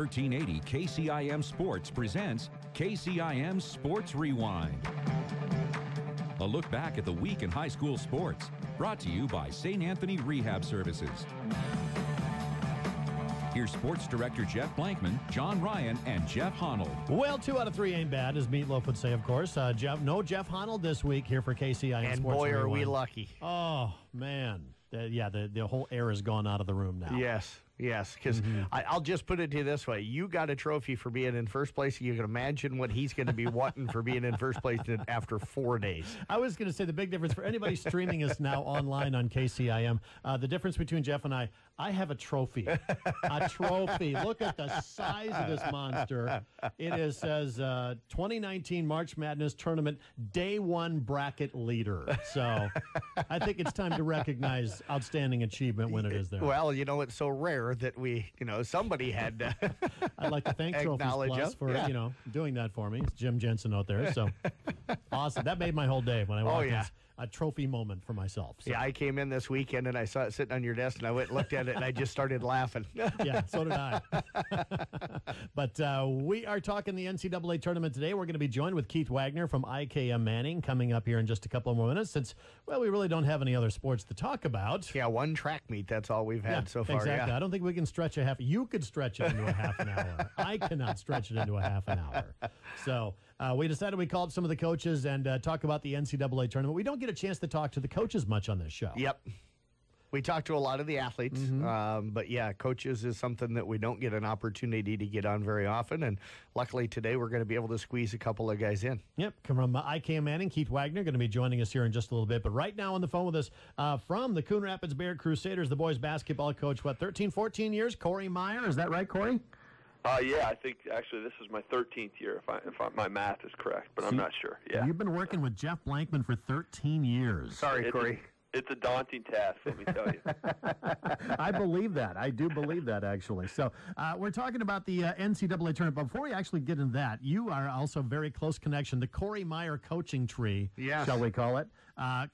1380 KCIM Sports presents KCIM Sports Rewind. A look back at the week in high school sports, brought to you by St. Anthony Rehab Services. Here's Sports Director Jeff Blankman, John Ryan, and Jeff Honnold. Well, 2 out of 3 ain't bad, as Meatloaf would say, of course. Jeff Honnold this week here for KCIM and Sports boy, Rewind. are we lucky. Oh, man. The whole air has gone out of the room now. Yes, because I'll just put it to you this way. You got a trophy for being in first place. You can imagine what he's going to be wanting for being in first place after 4 days. I was going to say the big difference for anybody streaming us now online on KCIM, the difference between Jeff and I have a trophy. A trophy. Look at the size of this monster. It says 2019 March Madness Tournament Day 1 Bracket Leader. So I think it's time to recognize outstanding achievement when it is there. Well, it's so rare that somebody had to I'd like to thank Trophies Plus for, doing that for me. It's Jim Jensen out there. So awesome. That made my whole day when I walked in. A trophy moment for myself. So. Yeah, I came in this weekend and I saw it sitting on your desk and I went and looked at it and I just started laughing. Yeah, so did I. But we are talking the NCAA tournament today. We're going to be joined with Keith Wagner from IKM Manning coming up here in just a couple more minutes since, we really don't have any other sports to talk about. Yeah, one track meet. That's all we've had so far. Exactly. Yeah. I don't think we can stretch you could stretch it into a half an hour. I cannot stretch it into a half an hour. So we decided we called some of the coaches and talk about the NCAA tournament. We don't get a chance to talk to the coaches much on this show. Yep. We talk to a lot of the athletes, but yeah, coaches is something that we don't get an opportunity to get on very often, and luckily today we're going to be able to squeeze a couple of guys in. Yep, from IKM Manning, Keith Wagner going to be joining us here in just a little bit, but right now on the phone with us from the Coon Rapids Bear Crusaders, the boys basketball coach, 13, 14 years, Corey Meyer, is that right, Corey? Yeah, I think actually this is my 13th year, if my math is correct, but I'm not sure. Yeah, you've been working with Jeff Blankman for 13 years. Sorry, Corey. It's a daunting task, let me tell you. I believe that. I do believe that, actually. So we're talking about the NCAA tournament. But before we actually get into that, you are also a very close connection, the Corey Meyer coaching tree, shall we call it.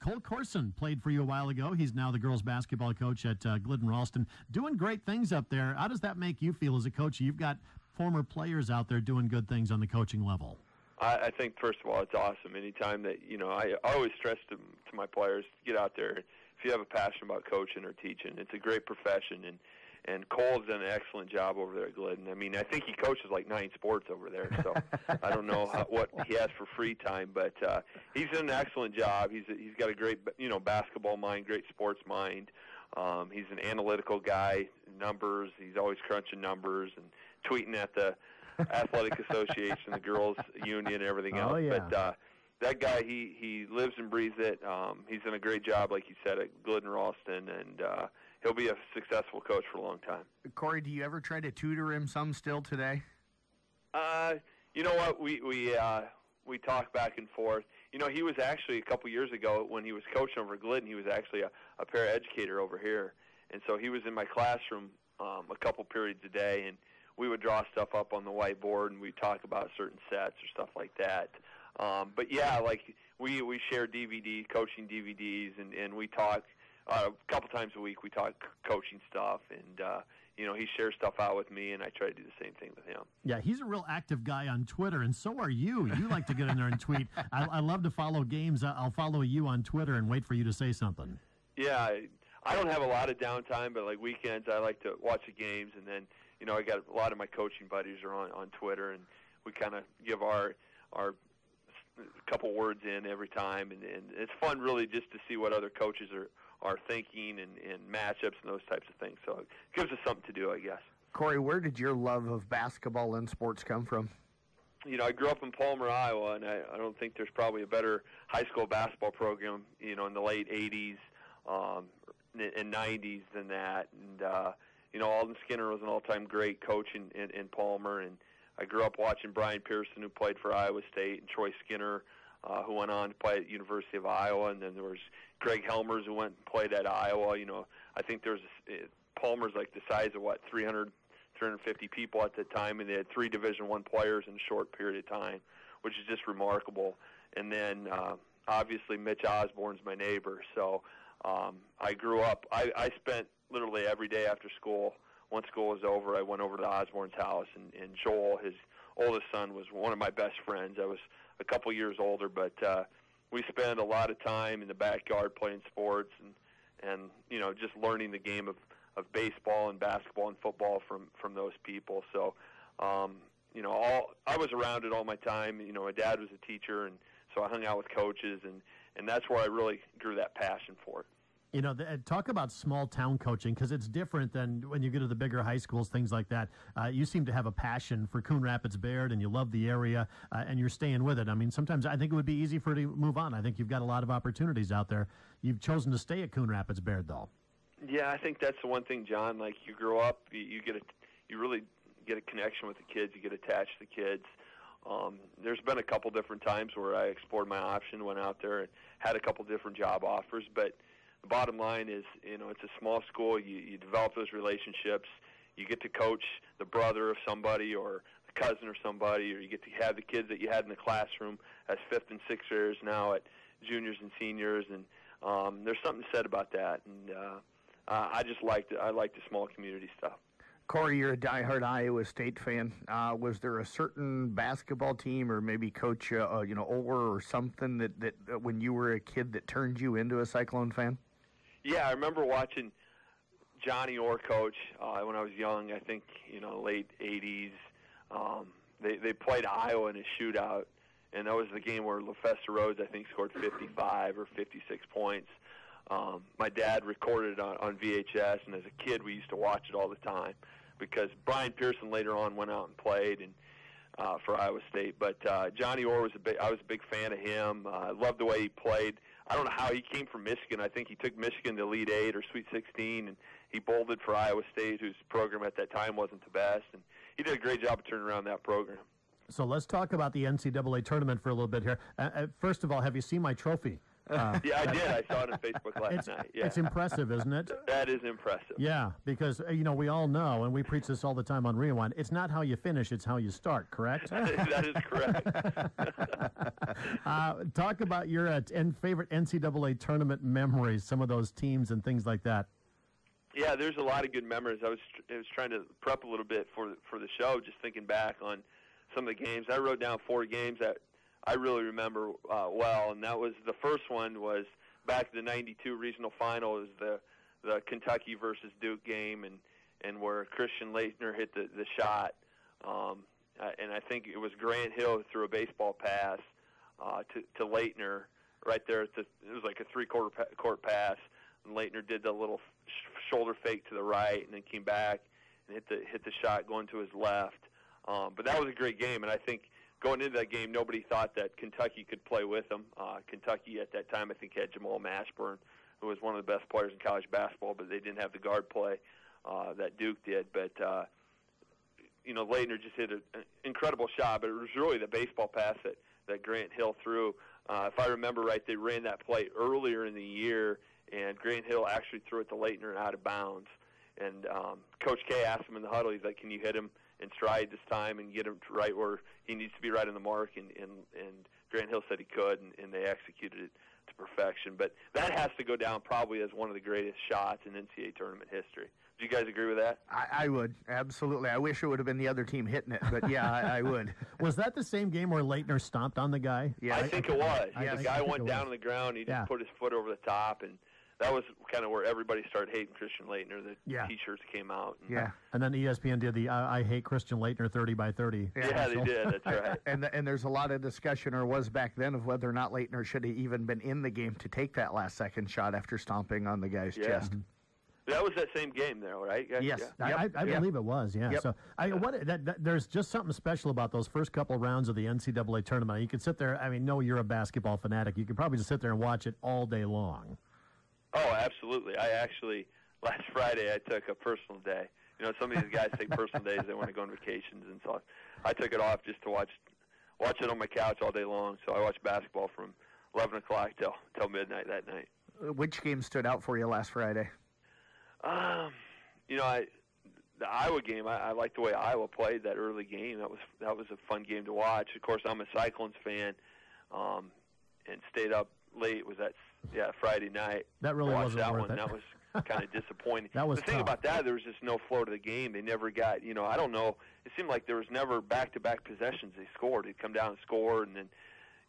Cole Corson played for you a while ago. He's now the girls basketball coach at Glidden Ralston. Doing great things up there. How does that make you feel as a coach? You've got former players out there doing good things on the coaching level. I think, first of all, it's awesome. Anytime that, I always stress to my players, get out there. If you have a passion about coaching or teaching, it's a great profession. And Cole's done an excellent job over there at Glidden. I mean, I think he coaches like 9 sports over there, so I don't know what he has for free time, but he's done an excellent job. He's got a great, basketball mind, great sports mind. He's an analytical guy, numbers. He's always crunching numbers and tweeting at the Athletic Association, the girls' union, everything else. Oh, yeah. But that guy, he lives and breathes it. He's done a great job, like you said, at Glidden Ralston, and he'll be a successful coach for a long time. Corey, do you ever try to tutor him some still today? You know what? We talk back and forth. He was actually a couple years ago when he was coaching over Glidden. He was actually a paraeducator over here, and so he was in my classroom a couple periods a day, and we would draw stuff up on the whiteboard, and we'd talk about certain sets or stuff like that. But yeah, like we share coaching DVDs, and we talk a couple times a week. We talk coaching stuff, and he shares stuff out with me, and I try to do the same thing with him. Yeah, he's a real active guy on Twitter, and so are you. You like to get in there and tweet. I love to follow games. I'll follow you on Twitter and wait for you to say something. Yeah, I don't have a lot of downtime, but like weekends, I like to watch the games, and then I got a lot of my coaching buddies are on Twitter, and we kind of give our couple words in every time, and it's fun really just to see what other coaches are thinking and matchups and those types of things. So it gives us something to do, I guess. Corey, where did your love of basketball and sports come from? I grew up in Palmer, Iowa, and I don't think there's probably a better high school basketball program, in the late 80s and 90s than that. And, Alden Skinner was an all-time great coach in Palmer, and I grew up watching Brian Pearson, who played for Iowa State, and Troy Skinner, who went on to play at University of Iowa, and then there was Greg Helmers, who went and played at Iowa. I think Palmer's like the size of, 350 people at the time, and they had 3 Division I players in a short period of time, which is just remarkable. And then, obviously, Mitch Osborne's my neighbor, so I grew up. I spent literally every day after school once school was over, I went over to Osborne's house, and Joel, his oldest son, was one of my best friends. I was a couple years older, but we spent a lot of time in the backyard playing sports and just learning the game of baseball and basketball and football from those people. So, I was around it all my time. My dad was a teacher, and so I hung out with coaches, and that's where I really grew that passion for it. Talk about small town coaching, because it's different than when you get to the bigger high schools, things like that. You seem to have a passion for Coon Rapids Bayard, and you love the area, and you're staying with it. I mean, sometimes I think it would be easy for you to move on. I think you've got a lot of opportunities out there. You've chosen to stay at Coon Rapids Bayard, though. Yeah, I think that's the one thing, John. Like, you grow up, you really get a connection with the kids. You get attached to the kids. There's been a couple different times where I explored my option, went out there and had a couple different job offers, but the bottom line is, it's a small school. You develop those relationships. You get to coach the brother of somebody or the cousin of somebody, or you get to have the kids that you had in the classroom as 5th and 6th graders now at juniors and seniors, and there's something said about that. And I just liked it. I like the small community stuff. Corey, you're a diehard Iowa State fan. Was there a certain basketball team, or maybe Coach Oler or something that when you were a kid that turned you into a Cyclone fan? Yeah, I remember watching Johnny Orr coach when I was young. I think late '80s. They played Iowa in a shootout, and that was the game where LaFesta Rhodes, I think, scored 55 or 56 points. My dad recorded it on VHS, and as a kid we used to watch it all the time, because Brian Pearson later on went out and played for Iowa State. But Johnny Orr I was a big fan of him. I loved the way he played. I don't know how he came from Michigan. I think he took Michigan to Elite 8 or Sweet 16, and he bolted for Iowa State, whose program at that time wasn't the best. And he did a great job of turning around that program. So let's talk about the NCAA tournament for a little bit here. First of all, have you seen my trophy? Yeah, I did. I saw it on Facebook last night. Yeah. It's impressive, isn't it? That is impressive. Yeah, because, we all know, and we preach this all the time on Rewind, it's not how you finish, it's how you start, correct? That is correct. Talk about your favorite NCAA tournament memories, some of those teams and things like that. Yeah, there's a lot of good memories. I was trying to prep a little bit for the show, just thinking back on some of the games. I wrote down 4 games that I really remember well, and that was the first one was back in the '92 regional final. It was the Kentucky versus Duke game, and where Christian Leitner hit the shot, and I think it was Grant Hill who threw a baseball pass to Leitner right there. It was like a 3/4 court pass, and Leitner did the little shoulder fake to the right, and then came back and hit the shot going to his left. But that was a great game, and I think going into that game, nobody thought that Kentucky could play with them. Kentucky at that time, I think, had Jamal Mashburn, who was one of the best players in college basketball, but they didn't have the guard play that Duke did. But, Leitner just hit an incredible shot, but it was really the baseball pass that Grant Hill threw. If I remember right, they ran that play earlier in the year, and Grant Hill actually threw it to Leitner out of bounds. And Coach K asked him in the huddle, he's like, can you hit him in stride this time and get him right where he needs to be, right on the mark? And Grant Hill said he could, and they executed it to perfection. But that has to go down probably as one of the greatest shots in NCAA tournament history. Do you guys agree with that? I would, absolutely. I wish it would have been the other team hitting it, but yeah, I would. Was that the same game where Leitner stomped on the guy? Yeah, I think it was. The guy went down on the ground, he just put his foot over the top, and that was kind of where everybody started hating Christian Leitner. The T-shirts came out. And then ESPN did the I hate Christian Leitner 30 by 30. Yeah, they did. That's right. And there's a lot of discussion, or was back then, of whether or not Leitner should have even been in the game to take that last second shot after stomping on the guy's chest. That was that same game, though, right? Yes. I believe it was, So there's just something special about those first couple rounds of the NCAA tournament. You could sit there, you're a basketball fanatic. You could probably just sit there and watch it all day long. Oh, absolutely. I actually, last Friday, I took a personal day. Some of these guys take personal days. They want to go on vacations, and so I took it off just to watch it on my couch all day long. So I watched basketball from 11 o'clock till midnight that night. Which game stood out for you last Friday? The Iowa game, I liked the way Iowa played that early game. That was a fun game to watch. Of course, I'm a Cyclones fan, and stayed up late. Was that Friday night? That really wasn't that worth one. it. That was kind of disappointing. That was the thing tough. about that, there was just no flow to the game. They never got, I don't know. It seemed like there was never back-to-back possessions they scored. They'd come down and score, and then,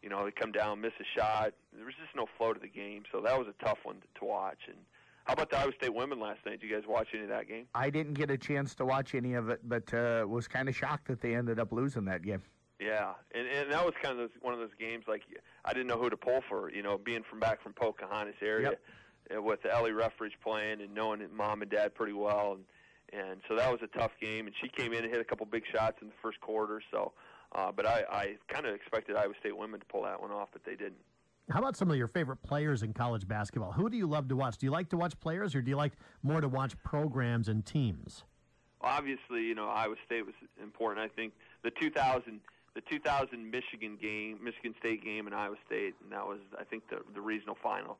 they'd come down, miss a shot. There was just no flow to the game, so that was a tough one to watch. And how about the Iowa State women last night? Did you guys watch any of that game? I didn't get a chance to watch any of it, but was kind of shocked that they ended up losing that game. Yeah, and that was kind of one of those games, like, I didn't know who to pull for, being back from Pocahontas area with Ellie Ruffridge playing and knowing Mom and Dad pretty well. And so that was a tough game, and she came in and hit a couple big shots in the first quarter. So, but I kind of expected Iowa State women to pull that one off, but they didn't. How about some of your favorite players in college basketball? Who do you love to watch? Do you like to watch players, or do you like more to watch programs and teams? Obviously, Iowa State was important. I think the 2000 Michigan State game in Iowa State, and that was, I think, the regional final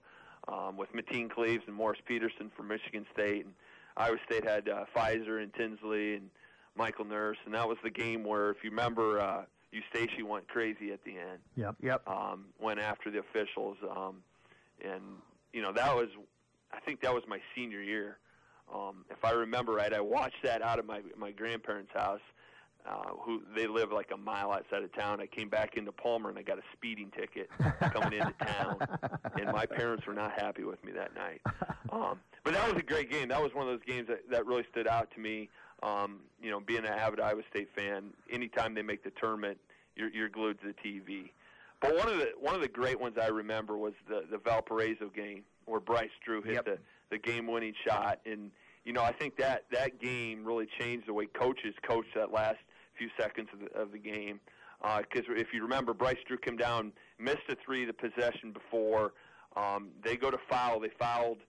with Mateen Cleaves and Morris Peterson for Michigan State. And Iowa State had Pfizer and Tinsley and Michael Nurse, and that was the game where, if you remember, Eustace went crazy at the end. Yep. Went after the officials, and that was, I think that was my senior year. If I remember right, I watched that out of my grandparents' house. Who they live like a mile outside of town. I came back into Palmer and I got a speeding ticket coming into town, and my parents were not happy with me that night. But that was a great game. That was one of those games that really stood out to me. Being an avid Iowa State fan, anytime they make the tournament, you're glued to the TV. But one of the great ones I remember was the Valparaiso game where Bryce Drew hit the game-winning shot, and I think that game really changed the way coaches coach that last few seconds of the game. Because if you remember, Bryce Drew came down, missed a three the possession before. They go to foul. They fouled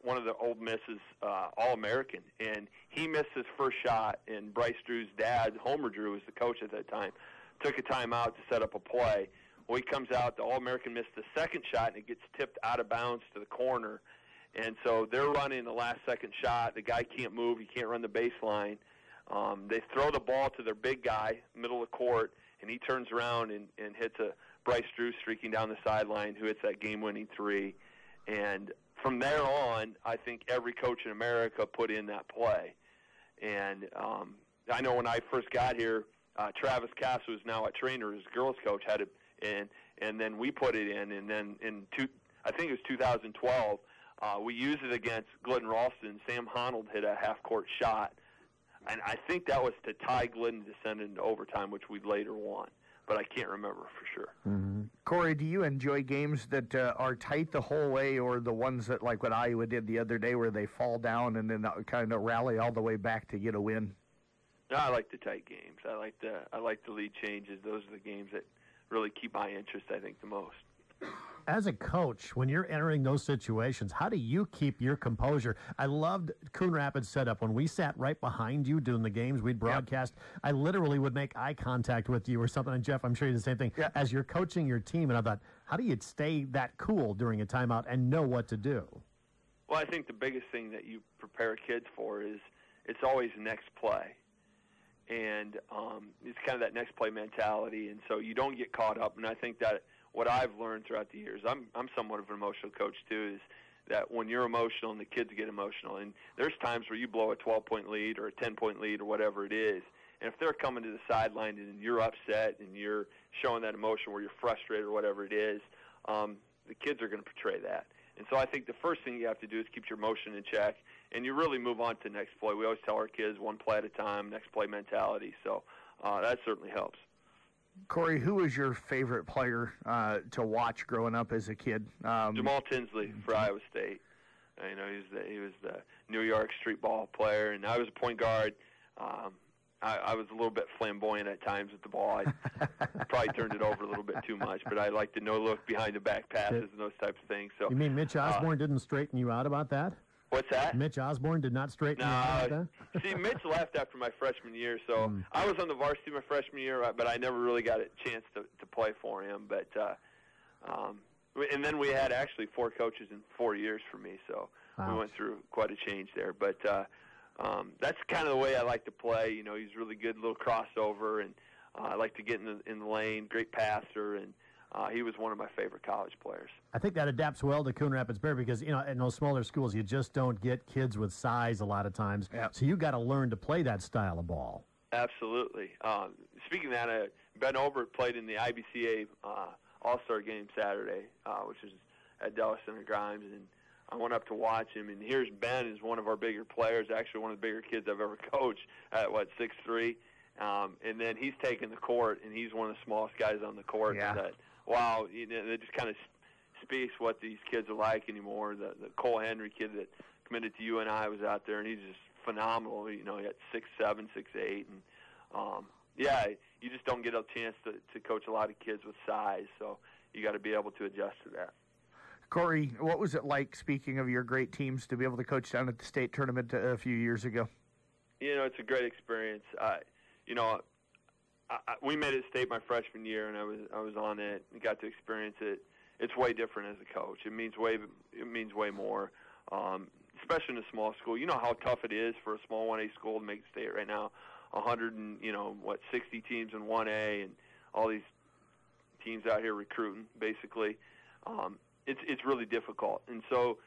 one of the Ole Miss's All-American, and he missed his first shot, and Bryce Drew's dad, Homer Drew, was the coach at that time, took a timeout to set up a play. Well, he comes out, the All-American missed the second shot, and it gets tipped out of bounds to the corner. And so they're running the last-second shot. The guy can't move. He can't run the baseline. They throw the ball to their big guy, middle of the court, and he turns around and hits a Bryce Drew streaking down the sideline, who hits that game-winning three. And from there on, I think every coach in America put in that play. And I know when I first got here, Travis Cass, who's now a trainer, his girls coach, had it in, and then we put it in. And then I think it was 2012, we used it against Glidden Ralston. Sam Honnold hit a half-court shot, and I think that was to tie Glidden to send it into overtime, which we later won. But I can't remember for sure. Mm-hmm. Corey, do you enjoy games that are tight the whole way, or the ones that, like what Iowa did the other day, where they fall down and then kind of rally all the way back to get a win? No, I like the tight games. I like the lead changes. Those are the games that really keep my interest, I think, the most. As a coach, when you're entering those situations, how do you keep your composure? I loved Coon Rapids' setup. When we sat right behind you doing the games, we'd broadcast. Yep. I literally would make eye contact with you or something. And Jeff, I'm sure you did the same thing. Yep. As you're coaching your team, and I thought, how do you stay that cool during a timeout and know what to do? Well, I think the biggest thing that you prepare kids for is it's always next play. And it's kind of that next play mentality. And so you don't get caught up. And I think that what I've learned throughout the years, I'm somewhat of an emotional coach too, is that when you're emotional and the kids get emotional, and there's times where you blow a 12-point lead or a 10-point lead or whatever it is, and if they're coming to the sideline and you're upset and you're showing that emotion where you're frustrated or whatever it is, the kids are going to portray that. And so I think the first thing you have to do is keep your emotion in check, and you really move on to the next play. We always tell our kids one play at a time, next play mentality, so that certainly helps. Corey, who was your favorite player to watch growing up as a kid? Jamal Tinsley for Iowa State. He was the New York street ball player, and I was a point guard. I was a little bit flamboyant at times with the ball. I probably turned it over a little bit too much, but I like the no-look behind-the-back passes and those types of things. So, you mean Mitch Osborne didn't straighten you out about that? What's that? Mitch Osborne did not straighten you out about that? See, Mitch left after my freshman year, so I was on the varsity my freshman year, but I never really got a chance to play for him. But and then we had actually 4 coaches in 4 years for me, so we went through quite a change there. But that's kind of the way I like to play. He's really good, little crossover, and I like to get in the lane, great passer, and he was one of my favorite college players. I think that adapts well to Coon Rapids Bear because, in those smaller schools, you just don't get kids with size a lot of times. Yep. So you got to learn to play that style of ball. Absolutely. Speaking of that, Ben Obert played in the IBCA All-Star game Saturday, which is at Dallas Center Grimes, and I went up to watch him, and here's Ben is one of our bigger players, actually one of the bigger kids I've ever coached at, 6'3", and then he's taking the court, and he's one of the smallest guys on the court. Yeah. That, wow, it just kind of speaks what these kids are like anymore. The Cole Henry kid that committed to UNI was out there, and he's just phenomenal. He had 6'7", 6'8", and you just don't get a chance to coach a lot of kids with size, so you got to be able to adjust to that. Corey, what was it like, speaking of your great teams, to be able to coach down at the state tournament a few years ago? It's a great experience. We made it state my freshman year, and I was on it and got to experience it. It's way different as a coach. It means way more, especially in a small school. You know how tough it is for a small 1A school to make state right now. 60 teams in 1A, and all these teams out here recruiting, basically. It's really difficult. And so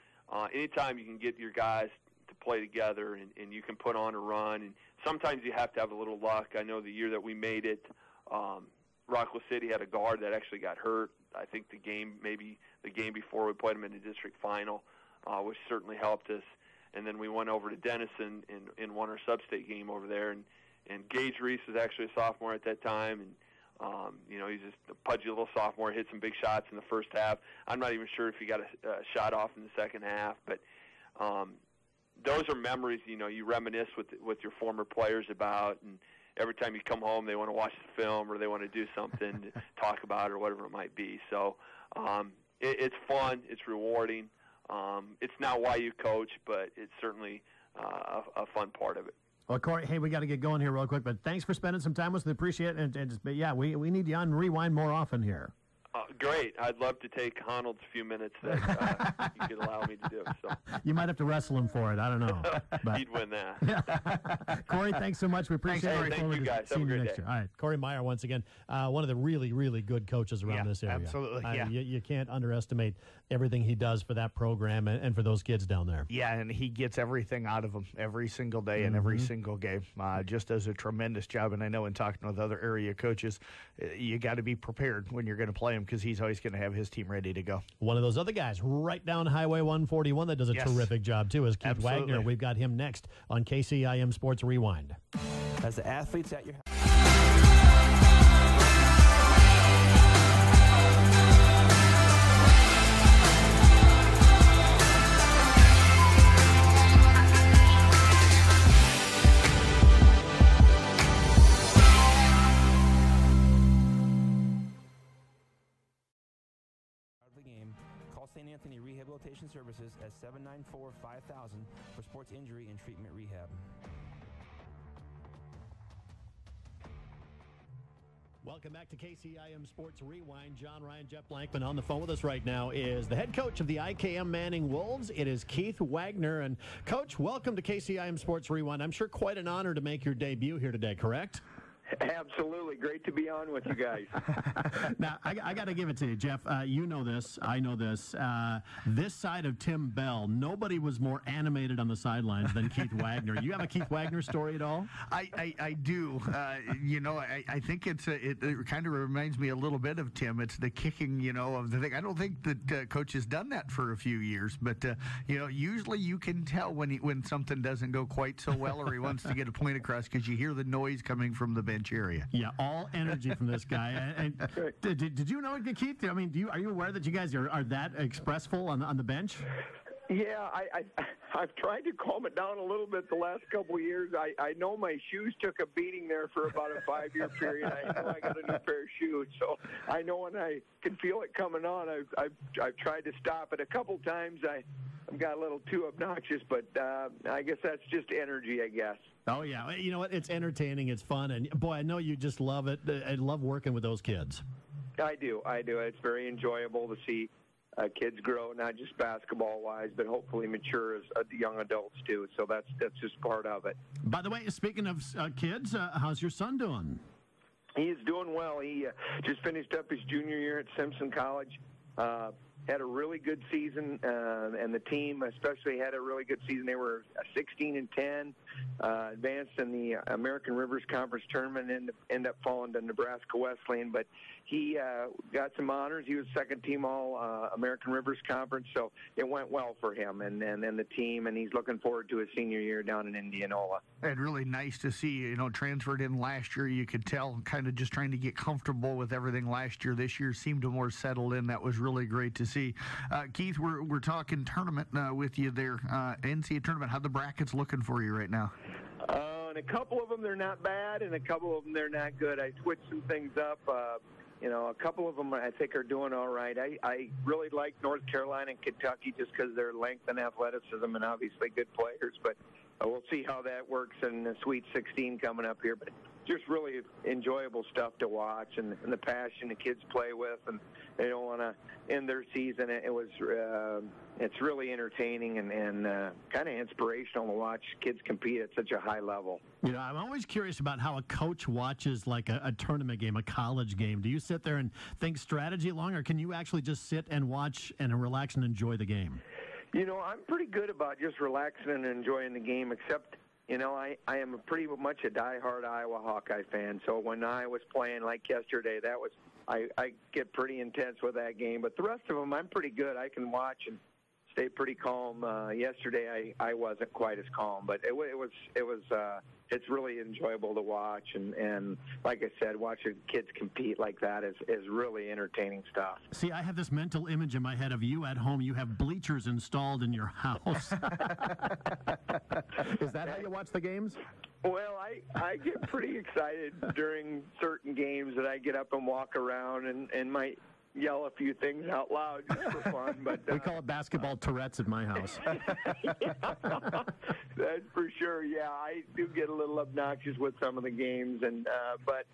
anytime you can get your guys to play together and you can put on a run, and sometimes you have to have a little luck. I know the year that we made it, Rockwell City had a guard that actually got hurt. I think the game before we played them in the district final, which certainly helped us. And then we went over to Denison and won our sub-state game over there. And Gage Reese was actually a sophomore at that time, and he's just a pudgy little sophomore, hit some big shots in the first half. I'm not even sure if he got a shot off in the second half, but those are memories, you reminisce with your former players about, and every time you come home they want to watch the film or they want to do something to talk about or whatever it might be. So it's fun, it's rewarding. It's not why you coach, but it's certainly a fun part of it. Well, Corey, hey, we got to get going here real quick, but thanks for spending some time with us. We appreciate it. But yeah, we need you on Rewind more often here. Great. I'd love to take Honnold's few minutes that you could allow me to do. So you might have to wrestle him for it. I don't know. But. He'd win that. Corey, thanks so much. We appreciate it. Thank you, guys. Have a great day. All right. Corey Meyer, once again, one of the really, really good coaches around this area. Absolutely. You can't underestimate everything he does for that program and for those kids down there. Yeah, and he gets everything out of them every single day and every single game. Just does a tremendous job. And I know in talking with other area coaches, you got to be prepared when you're going to play him because he's always going to have his team ready to go. One of those other guys right down Highway 141 that does a terrific job, too, is Keith Wagner. We've got him next on KCIM Sports Rewind. As the athletes at your St. Anthony Rehabilitation Services at 794-5000 for sports injury and treatment rehab. Welcome back to KCIM Sports Rewind. John Ryan, Jeff Blankman. On the phone with us right now is the head coach of the IKM Manning Wolves. It is Keith Wagner. And, Coach, welcome to KCIM Sports Rewind. I'm sure quite an honor to make your debut here today, correct? Absolutely. Great to be on with you guys. Now, I got to give it to you, Jeff. You know this. I know this. This side of Tim Bell, nobody was more animated on the sidelines than Keith Wagner. You have a Keith Wagner story at all? I do. I think it kind of reminds me a little bit of Tim. It's the kicking, of the thing. I don't think that Coach has done that for a few years, but, usually you can tell when something doesn't go quite so well or he wants to get a point across because you hear the noise coming from the bench area. Yeah, all energy from this guy. And did you know it, Keith? I mean, are you aware that you guys are that expressful on the bench? Yeah, I've tried to calm it down a little bit the last couple of years. I know my shoes took a beating there for about a 5-year period. I know I got a new pair of shoes, so I know when I can feel it coming on. I've tried to stop it a couple times. I've got a little too obnoxious, but I guess that's just energy, I guess. Oh, yeah. You know what? It's entertaining. It's fun. And, boy, I know you just love it. I love working with those kids. I do. It's very enjoyable to see kids grow, not just basketball-wise, but hopefully mature as young adults, too. So that's just part of it. By the way, speaking of kids, how's your son doing? He is doing well. He just finished up his junior year at Simpson College. Had a really good season, and the team especially had a really good season. They were 16-10, advanced in the American Rivers Conference tournament, and ended up falling to Nebraska Wesleyan. But he got some honors. He was second-team All American Rivers Conference, so it went well for him and the team. And he's looking forward to his senior year down in Indianola. And really nice to see, transferred in last year. You could tell, kind of just trying to get comfortable with everything last year. This year seemed to more settled in. That was really great to see. Keith, we're talking tournament with you there. NCAA tournament, how the brackets looking for you right now? And a couple of them, they're not bad, and a couple of them, they're not good. I switched some things up. A couple of them I think are doing all right. I really like North Carolina and Kentucky just because their length and athleticism and obviously good players. But we'll see how that works in the Sweet 16 coming up here. But just really enjoyable stuff to watch, and the passion the kids play with, and they don't want to end their season. It's really entertaining and kind of inspirational to watch kids compete at such a high level. I'm always curious about how a coach watches like a tournament game, a college game. Do you sit there and think strategy along, or can you actually just sit and watch and relax and enjoy the game? I'm pretty good about just relaxing and enjoying the game, except I am pretty much a diehard Iowa Hawkeye fan. So when I was playing like yesterday, I get pretty intense with that game. But the rest of them, I'm pretty good. I can watch and stay pretty calm. Yesterday, I wasn't quite as calm, but it's really enjoyable to watch. And like I said, watching kids compete like that is really entertaining stuff. See, I have this mental image in my head of you at home. You have bleachers installed in your house. Is that how you watch the games? Well, I get pretty excited during certain games that I get up and walk around and might yell a few things out loud just for fun. But we call it basketball Tourette's at my house. That's for sure. Yeah, I do get a little obnoxious with some of the games, but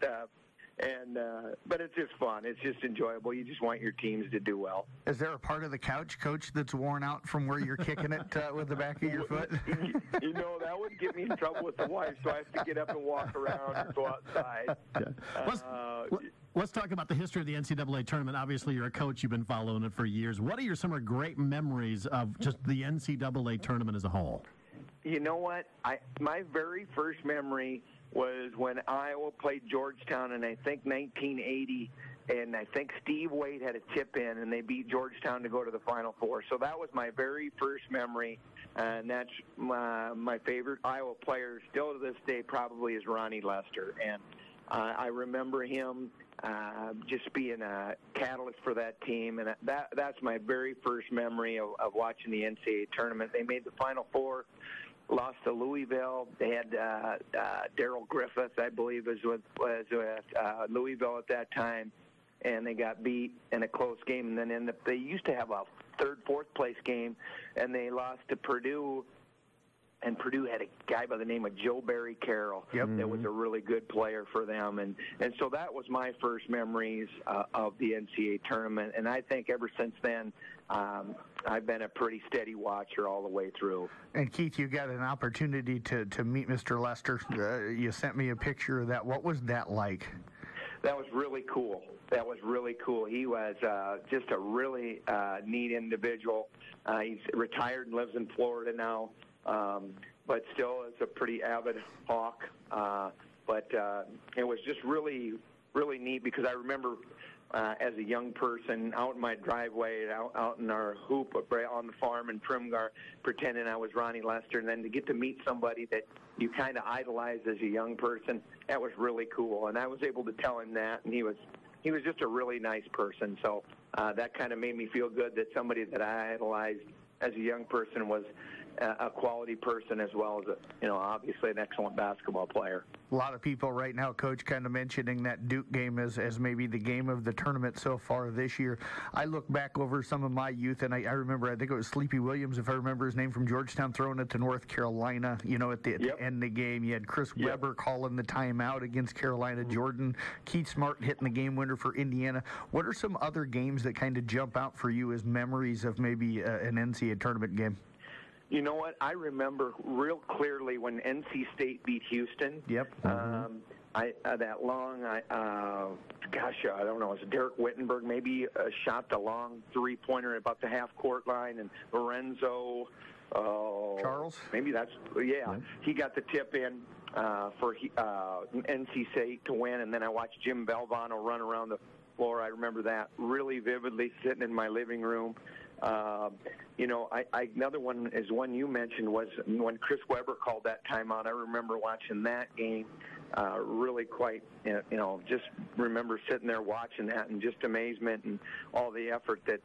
it's just fun. It's just enjoyable. You just want your teams to do well. Is there a part of the couch, Coach, that's worn out from where you're kicking it with the back of your foot? That would get me in trouble with the wife, so I have to get up and walk around and go outside. Yeah. Let's talk about the history of the NCAA tournament. Obviously, you're a coach. You've been following it for years. What are some great memories of just the NCAA tournament as a whole? You know what? My very first memory was when Iowa played Georgetown in, I think, 1980, and I think Steve Wade had a tip-in, and they beat Georgetown to go to the Final Four. So that was my very first memory, and that's my favorite Iowa player still to this day probably is Ronnie Lester. And I remember him just being a catalyst for that team, and that's my very first memory of watching the NCAA tournament. They made the Final Four, lost to Louisville. They had Darrell Griffith, I believe, was with Louisville at that time, and they got beat in a close game. And then they used to have a third, fourth place game, and they lost to Purdue. And Purdue had a guy by the name of Joe Barry Carroll that was a really good player for them. And so that was my first memories of the NCAA tournament. And I think ever since then, I've been a pretty steady watcher all the way through. And, Keith, you got an opportunity to meet Mr. Lester. You sent me a picture of that. What was that like? That was really cool. He was just a really neat individual. He's retired and lives in Florida now. But still is a pretty avid Hawk. But it was just really, really neat because I remember as a young person out in my driveway, out in our hoop on the farm in Primgar, pretending I was Ronnie Lester, and then to get to meet somebody that you kind of idolized as a young person, that was really cool. And I was able to tell him that, and he was just a really nice person. So that kind of made me feel good that somebody that I idolized as a young person was a quality person as well as, obviously an excellent basketball player. A lot of people right now, Coach, kind of mentioning that Duke game as maybe the game of the tournament so far this year. I look back over some of my youth, and I remember, I think it was Sleepy Williams, if I remember his name, from Georgetown, throwing it to North Carolina, at the end of the game. You had Chris Webber calling the timeout against Carolina, Jordan, Keith Smart hitting the game winner for Indiana. What are some other games that kind of jump out for you as memories of maybe an NCAA tournament game? You know what? I remember real clearly when NC State beat Houston. that long, I don't know, it was Derek Wittenberg maybe shot the long three-pointer about the half-court line, and Lorenzo Charles? Maybe that's, he got the tip in for NC State to win, and then I watched Jim Valvano run around the floor. I remember that really vividly, sitting in my living room. Another one is one you mentioned was when Chris Webber called that timeout. I remember watching that game, really quite, just remember sitting there watching that and just amazement and all the effort that,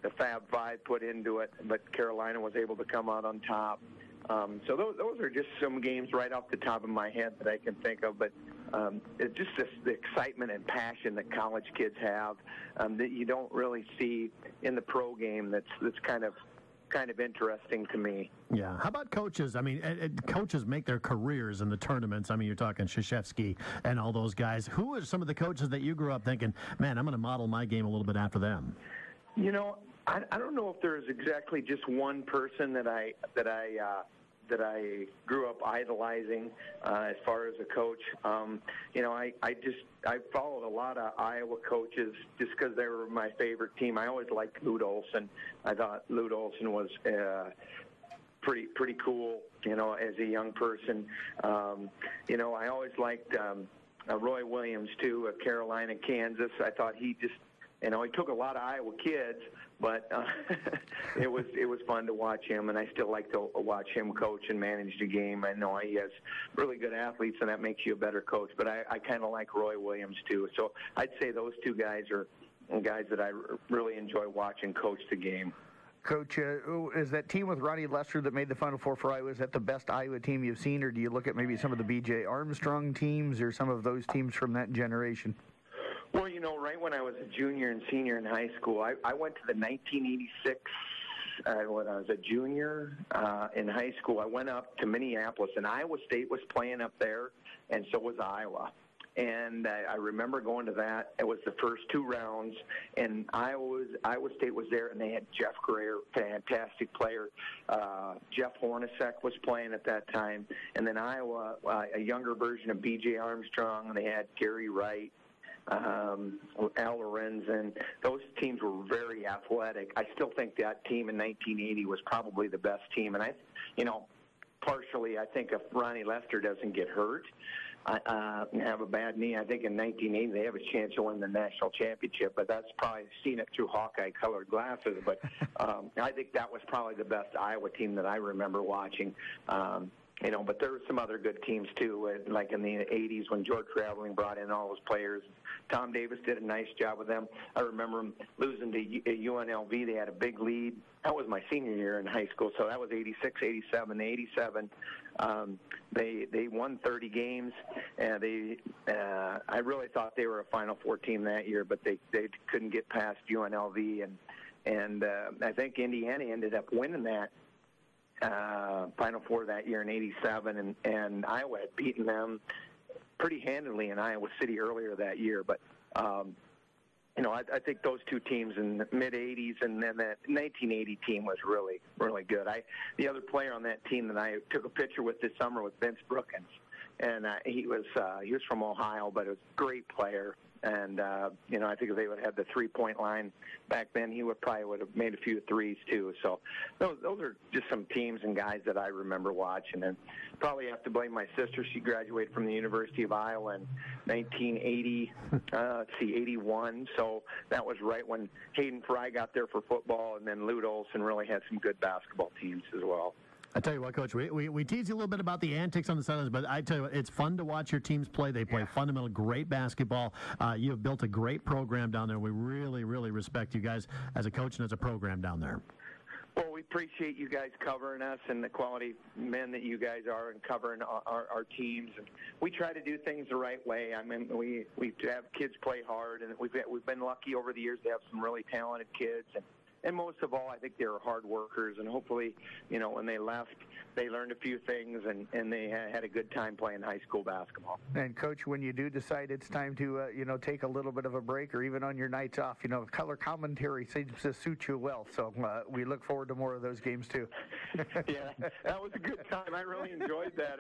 the Fab Five put into it, but Carolina was able to come out on top. So those are just some games right off the top of my head that I can think of, but it's just the excitement and passion that college kids have that you don't really see in the pro game. That's kind of interesting to me. Yeah. How about coaches? I mean, coaches make their careers in the tournaments. I mean, you're talking Krzyzewski and all those guys. Who are some of the coaches that you grew up thinking, man, I'm going to model my game a little bit after them? I don't know if there's exactly just one person that I grew up idolizing as far as a coach. I followed a lot of Iowa coaches just because they were my favorite team. I always liked Lute Olson. I thought Lute Olson was pretty cool, as a young person. I always liked Roy Williams too, of Carolina, Kansas. I thought he just, he took a lot of Iowa kids, but it was fun to watch him, and I still like to watch him coach and manage the game. I know he has really good athletes, and that makes you a better coach, but I kind of like Roy Williams too. So I'd say those two guys are guys that I really enjoy watching coach the game. Coach, is that team with Ronnie Lester that made the Final Four for Iowa, is that the best Iowa team you've seen, or do you look at maybe some of the B.J. Armstrong teams or some of those teams from that generation? Well, right when I was a junior and senior in high school, I went to the 1986, when I was a junior in high school. I went up to Minneapolis, and Iowa State was playing up there, and so was Iowa. And I remember going to that. It was the first two rounds, and Iowa State was there, and they had Jeff Greer, fantastic player. Jeff Hornacek was playing at that time. And then Iowa, a younger version of B.J. Armstrong, and they had Gary Wright, Al Lorenzen. Those teams were very athletic. I still think that team in 1980 was probably the best team. And partially, I think if Ronnie Lester doesn't get hurt, and have a bad knee, I think in 1980 they have a chance to win the national championship, but that's probably seen it through Hawkeye-colored glasses. But I think that was probably the best Iowa team that I remember watching. But there were some other good teams too, like in the 80s when George Raveling brought in all those players. Tom Davis did a nice job with them. I remember them losing to UNLV. They had a big lead. That was my senior year in high school, so that was 86, 87. 87, they won 30 games, and I really thought they were a Final Four team that year, but they couldn't get past UNLV, and I think Indiana ended up winning that Final Four that year in 87, and Iowa had beaten them pretty handily in Iowa City earlier that year. But I think those two teams in the mid-'80s, and then that 1980 team was really, really good. The other player on that team that I took a picture with this summer was Vince Brookins, and he was from Ohio, but he was a great player. And, I think if they would have had the three-point line back then, he would have made a few threes, too. So those are just some teams and guys that I remember watching. And probably have to blame my sister. She graduated from the University of Iowa in 1980, 81. So that was right when Hayden Fry got there for football, and then Lute Olson really had some good basketball teams as well. I tell you what, Coach, we tease you a little bit about the antics on the sidelines, but I tell you what, it's fun to watch your teams play. They play fundamental, great basketball. You have built a great program down there. We really, really respect you guys as a coach and as a program down there. Well, we appreciate you guys covering us and the quality men that you guys are and covering our teams. And we try to do things the right way. I mean, we have kids play hard, and we've been lucky over the years to have some really talented kids. and most of all, I think they were hard workers, and hopefully, when they left, they learned a few things, and they had a good time playing high school basketball. And Coach, when you do decide it's time to take a little bit of a break, or even on your nights off, color commentary seems to suit you well. So we look forward to more of those games too. Yeah, that was a good time. I really enjoyed that.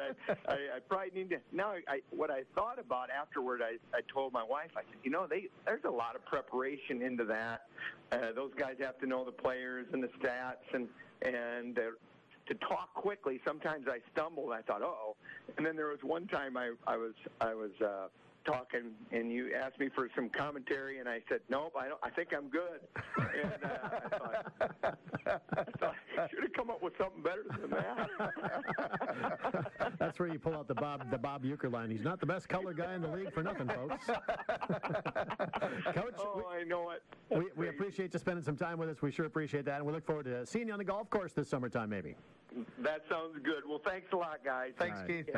I probably need to now. What I thought about afterward, I told my wife, I said, there's a lot of preparation into that. Those guys have to know the players and the stats, and to talk quickly. Sometimes I stumbled. I thought, uh-oh. And then there was one time I was talking, and you asked me for some commentary, and I said, nope, I think I'm good. And I thought I should have come up with something better than that. That's where you pull out the Bob Uecker line. He's not the best color guy in the league for nothing, folks. Coach, I know it. We appreciate you spending some time with us. We sure appreciate that, and we look forward to seeing you on the golf course this summertime, maybe. That sounds good. Well, thanks a lot, guys. Thanks, Keith.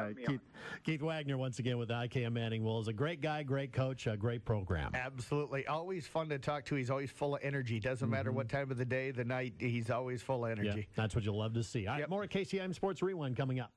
Keith Wagner, once again, with IKM Manning Wolves. A great guy, great coach, a great program. Absolutely. Always fun to talk to. He's always full of energy. Doesn't matter what time of the day, the night, he's always full of energy. Yeah, that's what you'll love to see. All right, more KCIM Sports Rewind coming up.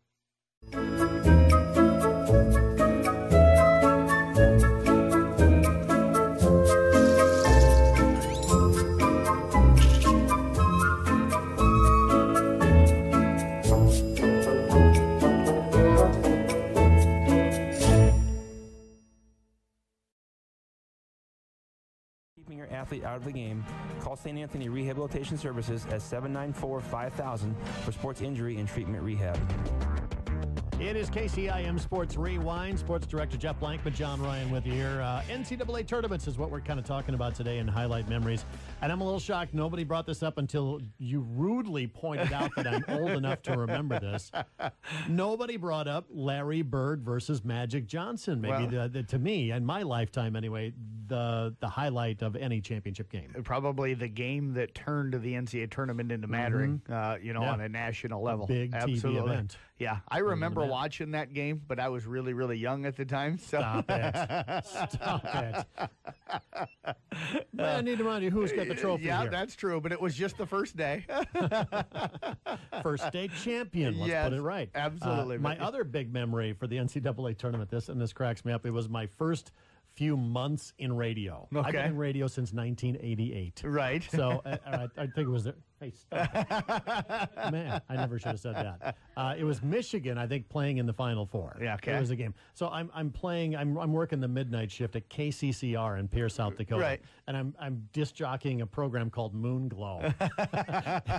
Keeping your athlete out of the game, call St. Anthony Rehabilitation Services at 794-5000 for sports injury and treatment rehab. It is KCIM Sports Rewind. Sports Director Jeff Blankman, John Ryan with you here. NCAA tournaments is what we're kind of talking about today in Highlight Memories. And I'm a little shocked nobody brought this up until you rudely pointed out that I'm old enough to remember this. Nobody brought up Larry Bird versus Magic Johnson. Maybe to me, in my lifetime anyway, the highlight of any championship game. Probably the game that turned the NCAA tournament into mattering, on a national level. Big Absolutely. TV event. Yeah, I remember watching that game, but I was really, really young at the time. So. Stop it. Stop it. I need to remind you who's got the trophy here. That's true, but it was just the first day. First state champion, let's put it right. Absolutely. My other big memory for the NCAA tournament, this cracks me up, it was my first few months in radio. Okay. I've been in radio since 1988. Right. So I think it was... Hey, stop. Man, I never should have said that. It was Michigan, I think, playing in the Final Four. Yeah, okay. It was a game. So I'm working the midnight shift at KCCR in Pierce, South Dakota. Right. And I'm disc jockeying a program called Moon Glow.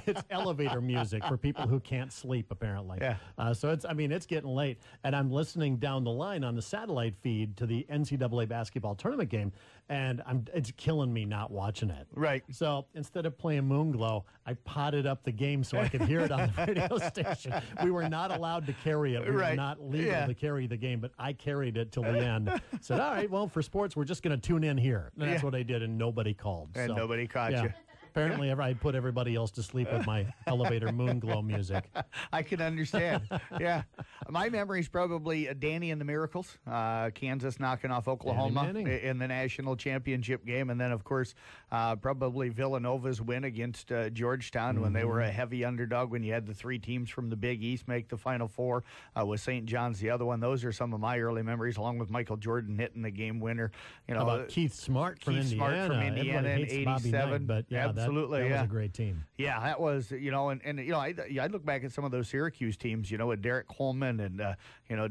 It's elevator music for people who can't sleep, apparently. Yeah. So it's getting late. And I'm listening down the line on the satellite feed to the NCAA basketball tournament game. And it's killing me not watching it. Right. So instead of playing Moon Glow, I potted up the game so I could hear it on the radio station. We were not allowed to carry it. We were not legal to carry the game, but I carried it till the end. Said, all right, well, for sports, we're just going to tune in here. And that's what I did, and nobody called. And nobody caught you. Apparently, I put everybody else to sleep with my elevator Moon Glow music. I can understand. Yeah. My memory is probably Danny and the Miracles, Kansas knocking off Oklahoma in the national championship game. And then, of course, probably Villanova's win against Georgetown when they were a heavy underdog, when you had the three teams from the Big East make the Final Four, with St. John's the other one. Those are some of my early memories, along with Michael Jordan hitting the game winner. How about Keith Smart from Indiana? In 87. But absolutely, that was a great team. Yeah, that was, I look back at some of those Syracuse teams, with Derek Coleman and,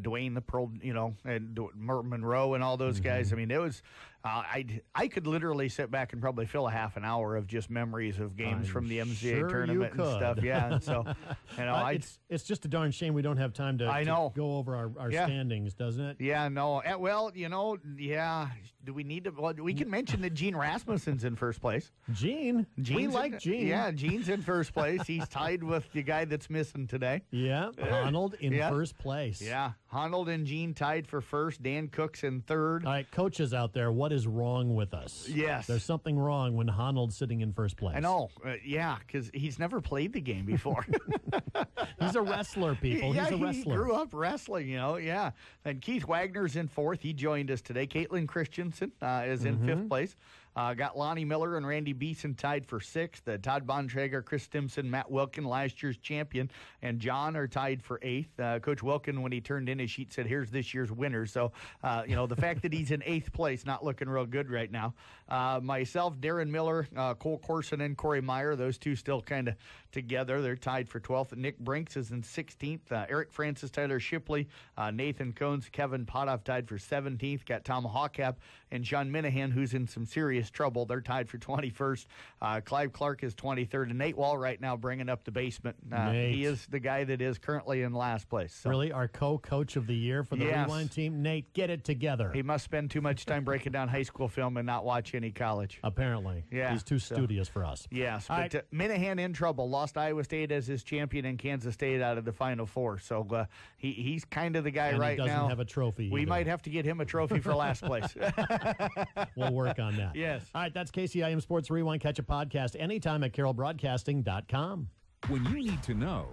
Dwayne the Pearl, and Monroe and all those guys. I mean, it was, I could literally sit back and probably fill a half an hour of just memories of games from the MCAA tournament and stuff. Yeah, and so, it's just a darn shame we don't have time to go over our standings, doesn't it? Yeah, no. Well, do we need to? Well, we can mention that Gene Rasmussen's in first place. Gene? We like Gene. Yeah, Gene's in first place. He's tied with the guy that's missing today. Yeah, Honnold in first place. Yeah, Honnold and Gene tied for first. Dan Cook's in third. All right, coaches out there, what is wrong with us? Yes. There's something wrong when Honnold's sitting in first place. I know. Because he's never played the game before. He's a wrestler, people. Yeah, he's a wrestler. He grew up wrestling, yeah. And Keith Wagner's in fourth. He joined us today. Caitlin Christensen is in fifth place. Got Lonnie Miller and Randy Beeson tied for 6th. Todd Bontrager, Chris Stimson, Matt Wilkin, last year's champion, and John are tied for 8th. Coach Wilkin, when he turned in his sheet, said, here's this year's winner. So, the fact that he's in 8th place, not looking real good right now. Myself, Darren Miller, Cole Corson, and Corey Meyer, those two still kind of together. They're tied for 12th. Nick Brinks is in 16th. Eric Francis, Tyler Shipley, Nathan Cones, Kevin Potoff tied for 17th. Got Tom Hawkap and John Minahan, who's in some serious trouble. They're tied for 21st. Clive Clark is 23rd. And Nate Wall right now bringing up the basement. He is the guy that is currently in last place. So. Really? Our co-coach of the year for the Rewind team? Nate, get it together. He must spend too much time breaking down high school film and not watch any college. Apparently. Yeah. He's too studious for us. Yes. But Minahan in trouble. Lost Iowa State as his champion and Kansas State out of the Final Four. So he's kind of the guy right now. He doesn't have a trophy. We might have to get him a trophy for last place. We'll work on that. Yes. All right, that's KCIM Sports Rewind. Catch a podcast anytime at carrollbroadcasting.com. When you need to know.